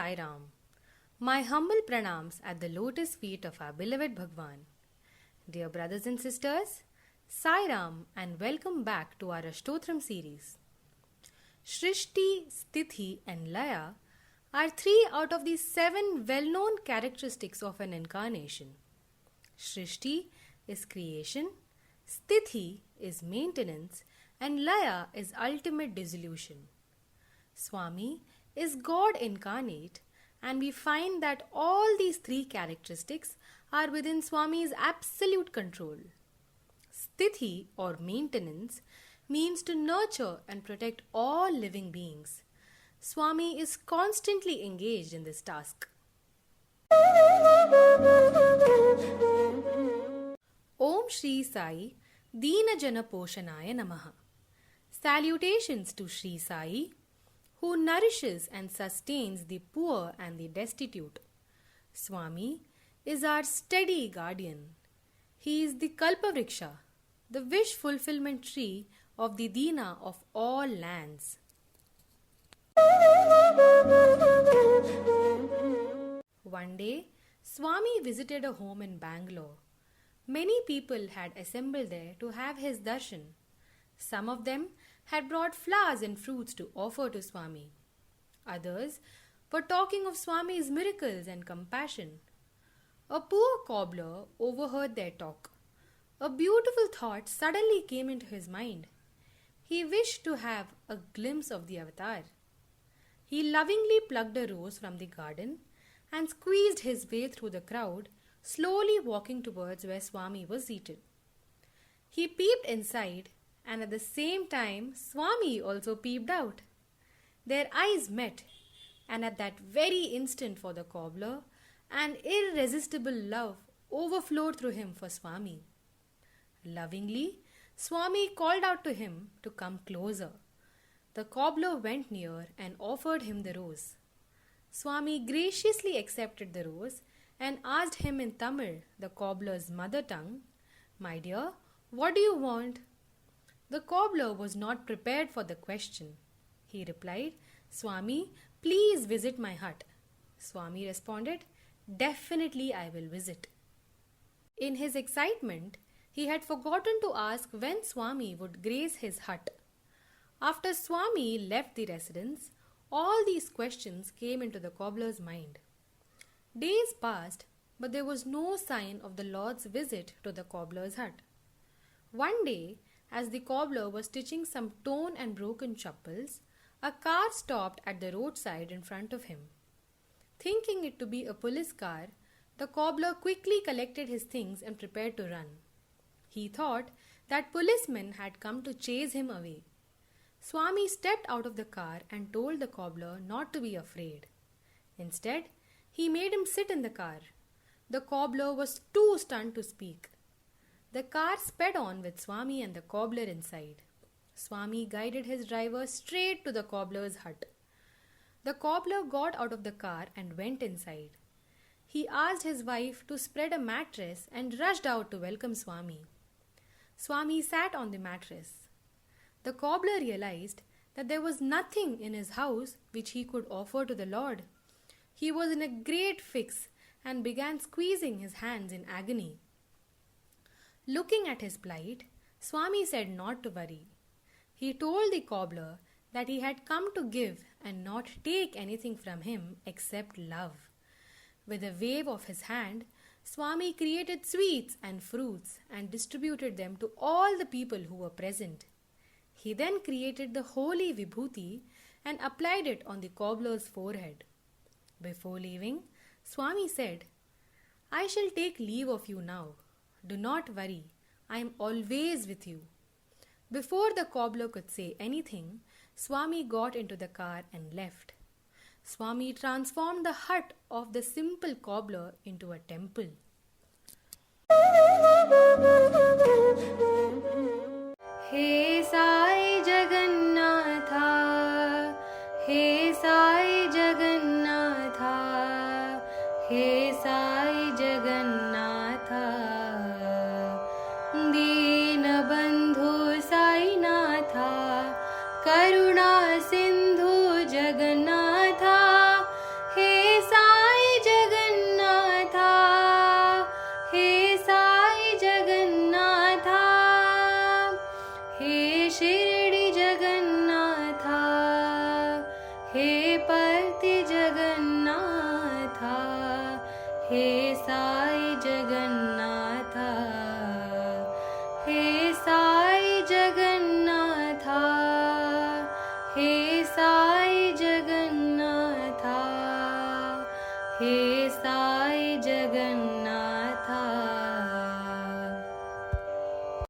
Sai Ram. My humble pranams at the lotus feet of our beloved Bhagwan. Dear brothers and sisters, Sai Ram and welcome back to our Ashtotram series. Shrishti, Sthiti and Laya are 3 out of the 7 well-known characteristics of an incarnation. Shrishti is creation, Sthiti is maintenance and Laya is ultimate dissolution. Swami is God incarnate, and we find that all these 3 characteristics are within Swami's absolute control. Sthiti or maintenance means to nurture and protect all living beings. Swami is constantly engaged in this task. Om Shri Sai Deena Jana Poshanaya Namaha. Salutations to Shri Sai, who nourishes and sustains the poor and the destitute. Swami is our steady guardian. He is the Kalpavriksha, the wish fulfillment tree of the Deena of all lands. One day, Swami visited a home in Bangalore. Many people had assembled there to have his darshan. Some of them had brought flowers and fruits to offer to Swami. Others were talking of Swami's miracles and compassion. A poor cobbler overheard their talk. A beautiful thought suddenly came into his mind. He wished to have a glimpse of the avatar. He lovingly plucked a rose from the garden and squeezed his way through the crowd, slowly walking towards where Swami was seated. He peeped inside, and at the same time Swami also peeped out. Their eyes met, and at that very instant for the cobbler, an irresistible love overflowed through him for Swami. Lovingly, Swami called out to him to come closer. The cobbler went near and offered him the rose. Swami graciously accepted the rose and asked him in Tamil, the cobbler's mother tongue, "My dear, what do you want?" The cobbler was not prepared for the question. He replied, "Swami, please visit my hut." Swami responded, "Definitely I will visit." In his excitement, he had forgotten to ask when Swami would grace his hut. After Swami left the residence, all these questions came into the cobbler's mind. Days passed, but there was no sign of the Lord's visit to the cobbler's hut. One day, as the cobbler was stitching some torn and broken chappals, a car stopped at the roadside in front of him. Thinking it to be a police car, the cobbler quickly collected his things and prepared to run. He thought that policemen had come to chase him away. Swami stepped out of the car and told the cobbler not to be afraid. Instead, he made him sit in the car. The cobbler was too stunned to speak. The car sped on with Swami and the cobbler inside. Swami guided his driver straight to the cobbler's hut. The cobbler got out of the car and went inside. He asked his wife to spread a mattress and rushed out to welcome Swami. Swami sat on the mattress. The cobbler realized that there was nothing in his house which he could offer to the Lord. He was in a great fix and began squeezing his hands in agony. Looking at his plight, Swami said not to worry. He told the cobbler that he had come to give and not take anything from him except love. With a wave of his hand, Swami created sweets and fruits and distributed them to all the people who were present. He then created the holy vibhuti and applied it on the cobbler's forehead. Before leaving, Swami said, "I shall take leave of you now. Do not worry, I am always with you." Before the cobbler could say anything, Swami got into the car and left. Swami transformed the hut of the simple cobbler into a temple. He Sai Jagannatha, He Sai Jagannatha, He Sai Jagannatha, Deenabandhu Sai Natha, Karuna Sindhu Jagannatha, He हे सा